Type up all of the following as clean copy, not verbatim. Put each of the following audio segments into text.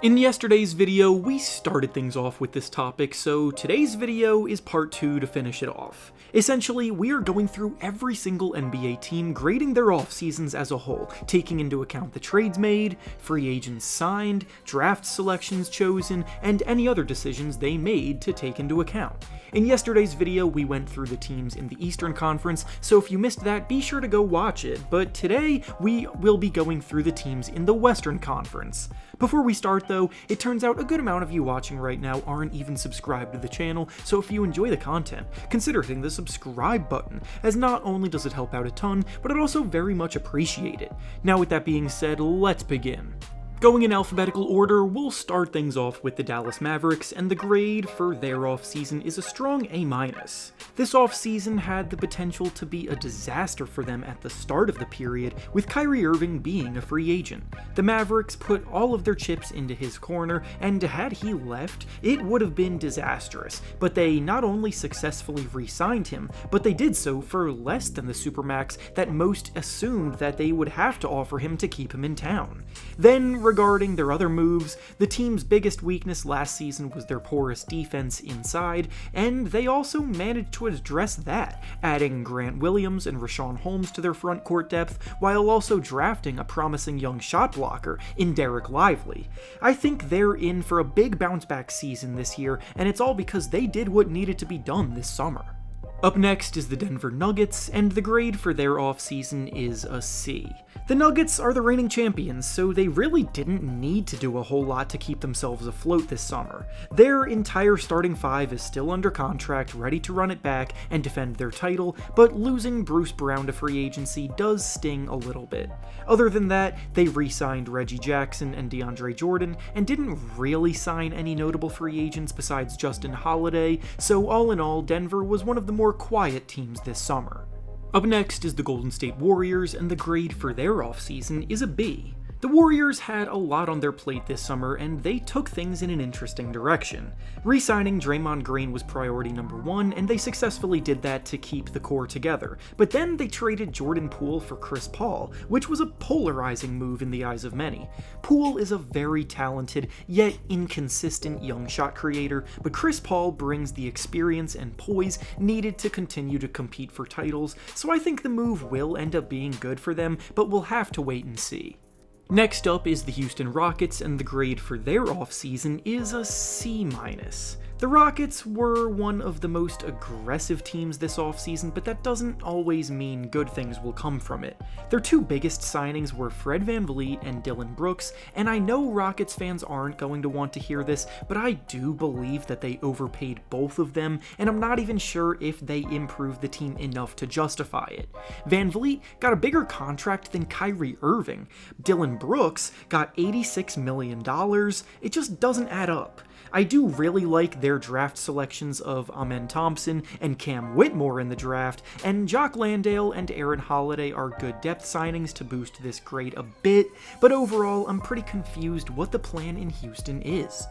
In yesterday's video, we started things off with this topic, so today's video is part 2 to finish it off. Essentially, we are going through every single NBA team, grading their off-seasons as a whole, taking into account the trades made, free agents signed, draft selections chosen, and any other decisions they made to take into account. In yesterday's video, we went through the teams in the Eastern Conference, so if you missed that, be sure to go watch it, but today, we will be going through the teams in the Western Conference. Before we start though, it turns out a good amount of you watching right now aren't even subscribed to the channel, so if you enjoy the content, consider hitting the subscribe button, as not only does it help out a ton, but I'd also very much appreciate it. Now with that being said, let's begin. Going in alphabetical order, we'll start things off with the Dallas Mavericks, and the grade for their offseason is a strong A-. This offseason had the potential to be a disaster for them at the start of the period, with Kyrie Irving being a free agent. The Mavericks put all of their chips into his corner, and had he left, it would have been disastrous, but they not only successfully re-signed him, but they did so for less than the supermax that most assumed that they would have to offer him to keep him in town. Then, regarding their other moves, the team's biggest weakness last season was their porous defense inside, and they also managed to address that, adding Grant Williams and Richaun Holmes to their front court depth, while also drafting a promising young shot blocker in Derek Lively. I think they're in for a big bounce-back season this year, and it's all because they did what needed to be done this summer. Up next is the Denver Nuggets, and the grade for their offseason is a C. The Nuggets are the reigning champions, so they really didn't need to do a whole lot to keep themselves afloat this summer. Their entire starting five is still under contract, ready to run it back and defend their title, but losing Bruce Brown to free agency does sting a little bit. Other than that, they re-signed Reggie Jackson and DeAndre Jordan, and didn't really sign any notable free agents besides Justin Holiday, so all in all, Denver was one of the more quiet teams this summer. Up next is the Golden State Warriors, and the grade for their offseason is a B. The Warriors had a lot on their plate this summer, and they took things in an interesting direction. Re-signing Draymond Green was priority number 1, and they successfully did that to keep the core together. But then they traded Jordan Poole for Chris Paul, which was a polarizing move in the eyes of many. Poole is a very talented, yet inconsistent young shot creator, but Chris Paul brings the experience and poise needed to continue to compete for titles, so I think the move will end up being good for them, but we'll have to wait and see. Next up is the Houston Rockets, and the grade for their offseason is a C-. The Rockets were one of the most aggressive teams this offseason, but that doesn't always mean good things will come from it. Their two biggest signings were Fred VanVleet and Dillon Brooks, and I know Rockets fans aren't going to want to hear this, but I do believe that they overpaid both of them, and I'm not even sure if they improved the team enough to justify it. VanVleet got a bigger contract than Kyrie Irving. Dillon Brooks got $86 million. It just doesn't add up. I do really like their draft selections of Amen Thompson and Cam Whitmore in the draft, and Jock Landale and Aaron Holiday are good depth signings to boost this grade a bit, but overall I'm pretty confused what the plan in Houston is.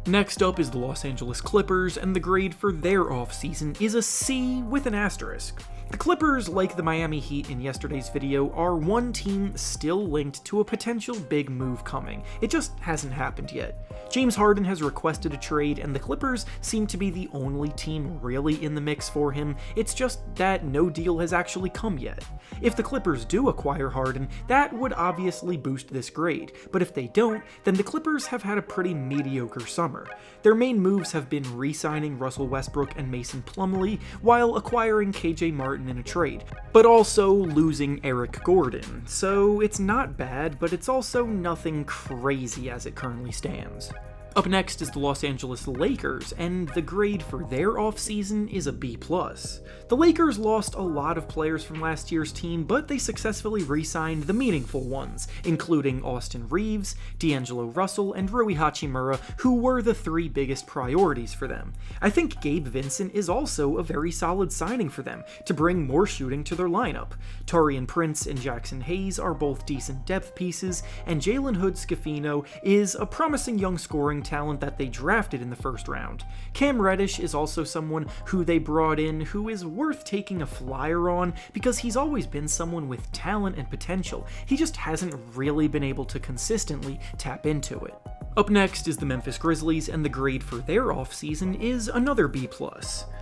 Next up is the Los Angeles Clippers, and the grade for their offseason is a C with an asterisk. The Clippers, like the Miami Heat in yesterday's video, are one team still linked to a potential big move coming. It just hasn't happened yet. James Harden has requested a trade, and the Clippers seem to be the only team really in the mix for him. It's just that no deal has actually come yet. If the Clippers do acquire Harden, that would obviously boost this grade, but if they don't, then the Clippers have had a pretty mediocre summer. Their main moves have been re-signing Russell Westbrook and Mason Plumlee, while acquiring KJ Martin in a trade, but also losing Eric Gordon. So it's not bad, but it's also nothing crazy as it currently stands. Up next is the Los Angeles Lakers, and the grade for their offseason is a B+. The Lakers lost a lot of players from last year's team, but they successfully re-signed the meaningful ones, including Austin Reeves, D'Angelo Russell, and Rui Hachimura, who were the three biggest priorities for them. I think Gabe Vincent is also a very solid signing for them, to bring more shooting to their lineup. Taurean Prince and Jackson Hayes are both decent depth pieces, and Jalen Hood-Schifino is a promising young scoring talent that they drafted in the first round. Cam Reddish is also someone who they brought in who is worth taking a flyer on because he's always been someone with talent and potential. He just hasn't really been able to consistently tap into it. Up next is the Memphis Grizzlies, and the grade for their offseason is another B+.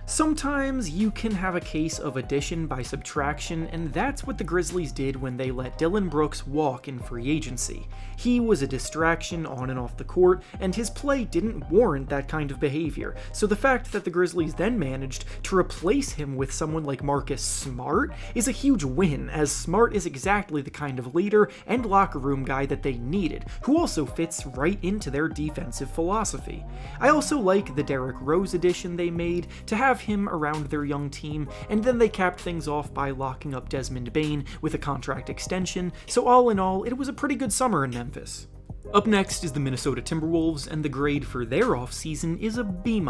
Sometimes you can have a case of addition by subtraction, and that's what the Grizzlies did when they let Dillon Brooks walk in free agency. He was a distraction on and off the court, and his play didn't warrant that kind of behavior, so the fact that the Grizzlies then managed to replace him with someone like Marcus Smart is a huge win, as Smart is exactly the kind of leader and locker room guy that they needed, who also fits right into their defensive philosophy. I also like the Derrick Rose addition they made to have him around their young team, and then they capped things off by locking up Desmond Bane with a contract extension, so all in all, it was a pretty good summer in Memphis. Up next is the Minnesota Timberwolves, and the grade for their offseason is a B-.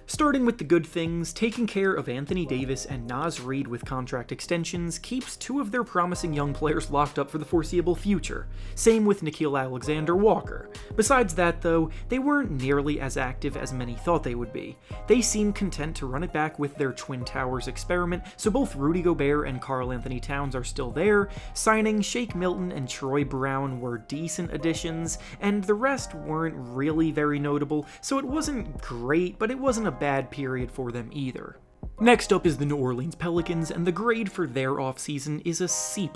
Starting with the good things, taking care of Anthony Davis and Naz Reid with contract extensions keeps two of their promising young players locked up for the foreseeable future. Same with Nickeil Alexander-Walker. Besides that though, they weren't nearly as active as many thought they would be. They seemed content to run it back with their Twin Towers experiment, so both Rudy Gobert and Karl Anthony Towns are still there. Signing Shake Milton and Troy Brown were decent additions, and the rest weren't really very notable, so it wasn't great, but it wasn't a bad period for them either. Next up is the New Orleans Pelicans, and the grade for their offseason is a C+.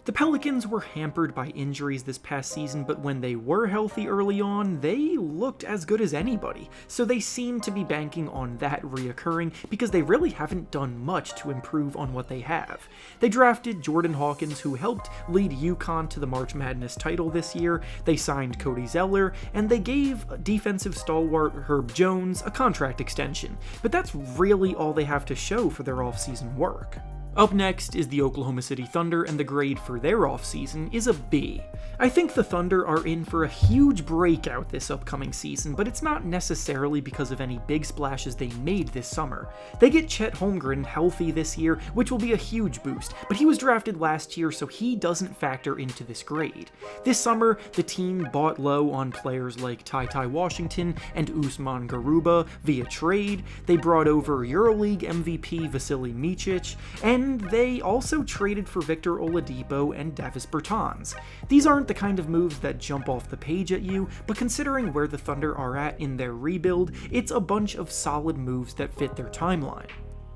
The Pelicans were hampered by injuries this past season, but when they were healthy early on, they looked as good as anybody, so they seem to be banking on that reoccurring because they really haven't done much to improve on what they have. They drafted Jordan Hawkins, who helped lead UConn to the March Madness title this year, they signed Cody Zeller, and they gave defensive stalwart Herb Jones a contract extension, but that's really all they have to show for their offseason work. Up next is the Oklahoma City Thunder, and the grade for their offseason is a B. I think the Thunder are in for a huge breakout this upcoming season, but it's not necessarily because of any big splashes they made this summer. They get Chet Holmgren healthy this year, which will be a huge boost, but he was drafted last year, so he doesn't factor into this grade. This summer, the team bought low on players like Ty Washington and Usman Garuba via trade, they brought over EuroLeague MVP Vasily Micic, and they also traded for Victor Oladipo and Davis Bertans. These aren't the kind of moves that jump off the page at you, but considering where the Thunder are at in their rebuild, it's a bunch of solid moves that fit their timeline.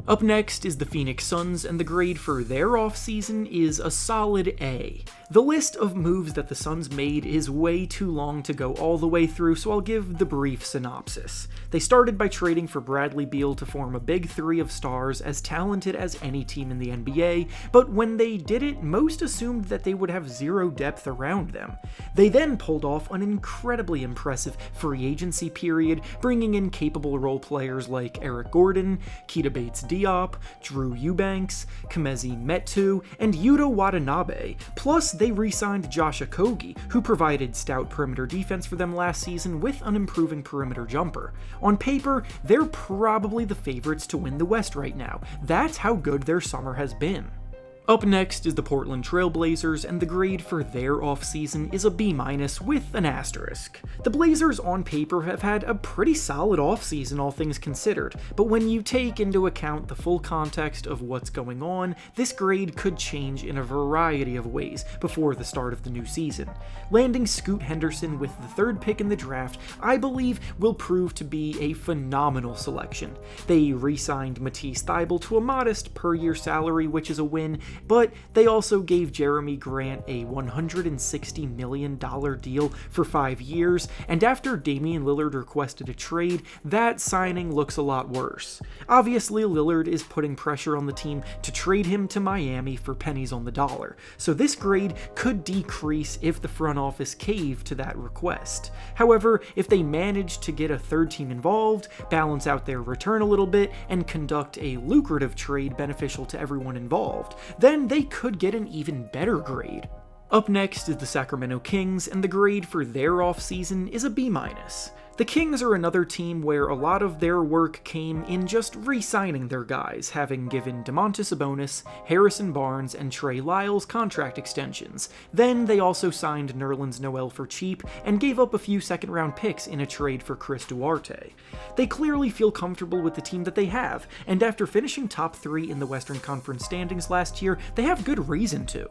Up next is the Phoenix Suns, and the grade for their offseason is a solid A. The list of moves that the Suns made is way too long to go all the way through, so I'll give the brief synopsis. They started by trading for Bradley Beal to form a big three of stars as talented as any team in the NBA, but when they did it, most assumed that they would have zero depth around them. They then pulled off an incredibly impressive free agency period, bringing in capable role players like Eric Gordon, Keita Bates-Diop, Drew Eubanks, Kamezi Metu, and Yuta Watanabe, plus they re-signed Josh Okogie, who provided stout perimeter defense for them last season with an improving perimeter jumper. On paper, they're probably the favorites to win the West right now. That's how good their summer has been. Up next is the Portland Trail Blazers, and the grade for their offseason is a B- with an asterisk. The Blazers on paper have had a pretty solid offseason, all things considered, but when you take into account the full context of what's going on, this grade could change in a variety of ways before the start of the new season. Landing Scoot Henderson with the third pick in the draft, I believe, will prove to be a phenomenal selection. They re-signed Matisse Thybulle to a modest per-year salary, which is a win, but they also gave Jeremy Grant a $160 million deal for 5 years, and after Damian Lillard requested a trade, that signing looks a lot worse. Obviously, Lillard is putting pressure on the team to trade him to Miami for pennies on the dollar, so this grade could decrease if the front office caved to that request. However, if they manage to get a third team involved, balance out their return a little bit, and conduct a lucrative trade beneficial to everyone involved, then they could get an even better grade. Up next is the Sacramento Kings, and the grade for their offseason is a B-. The Kings are another team where a lot of their work came in just re-signing their guys, having given Domantas Sabonis, Harrison Barnes, and Trey Lyles contract extensions. Then they also signed Nerlens Noel for cheap and gave up a few second-round picks in a trade for Chris Duarte. They clearly feel comfortable with the team that they have, and after finishing top 3 in the Western Conference standings last year, they have good reason to.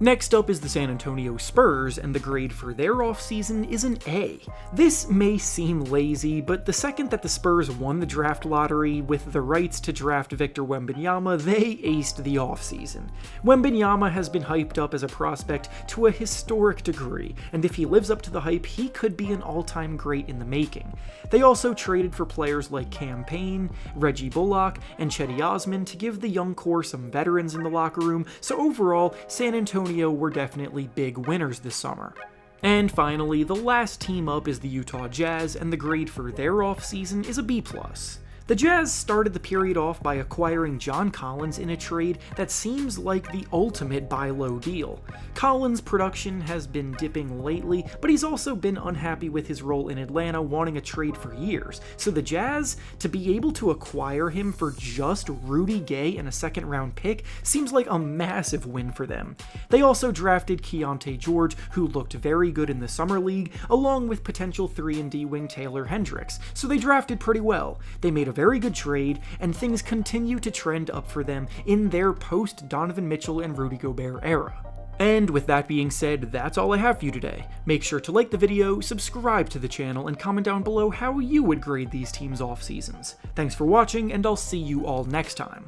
Next up is the San Antonio Spurs, and the grade for their offseason is an A. This may seem lazy, but the second that the Spurs won the draft lottery with the rights to draft Victor Wembanyama, they aced the offseason. Wembanyama has been hyped up as a prospect to a historic degree, and if he lives up to the hype, he could be an all-time great in the making. They also traded for players like Cam Payne, Reggie Bullock, and Cedi Osman to give the young core some veterans in the locker room, so overall, San Antonio were definitely big winners this summer. And finally, the last team up is the Utah Jazz, and the grade for their offseason is a B+. The Jazz started the period off by acquiring John Collins in a trade that seems like the ultimate buy low deal. Collins' production has been dipping lately, but he's also been unhappy with his role in Atlanta, wanting a trade for years. So the Jazz, to be able to acquire him for just Rudy Gay and a second-round pick, seems like a massive win for them. They also drafted Keontae George, who looked very good in the Summer League, along with potential 3-and-D wing Taylor Hendricks, so they drafted pretty well. They made a very good trade, and things continue to trend up for them in their post-Donovan Mitchell and Rudy Gobert era. And with that being said, that's all I have for you today. Make sure to like the video, subscribe to the channel, and comment down below how you would grade these teams' off seasons. Thanks for watching, and I'll see you all next time.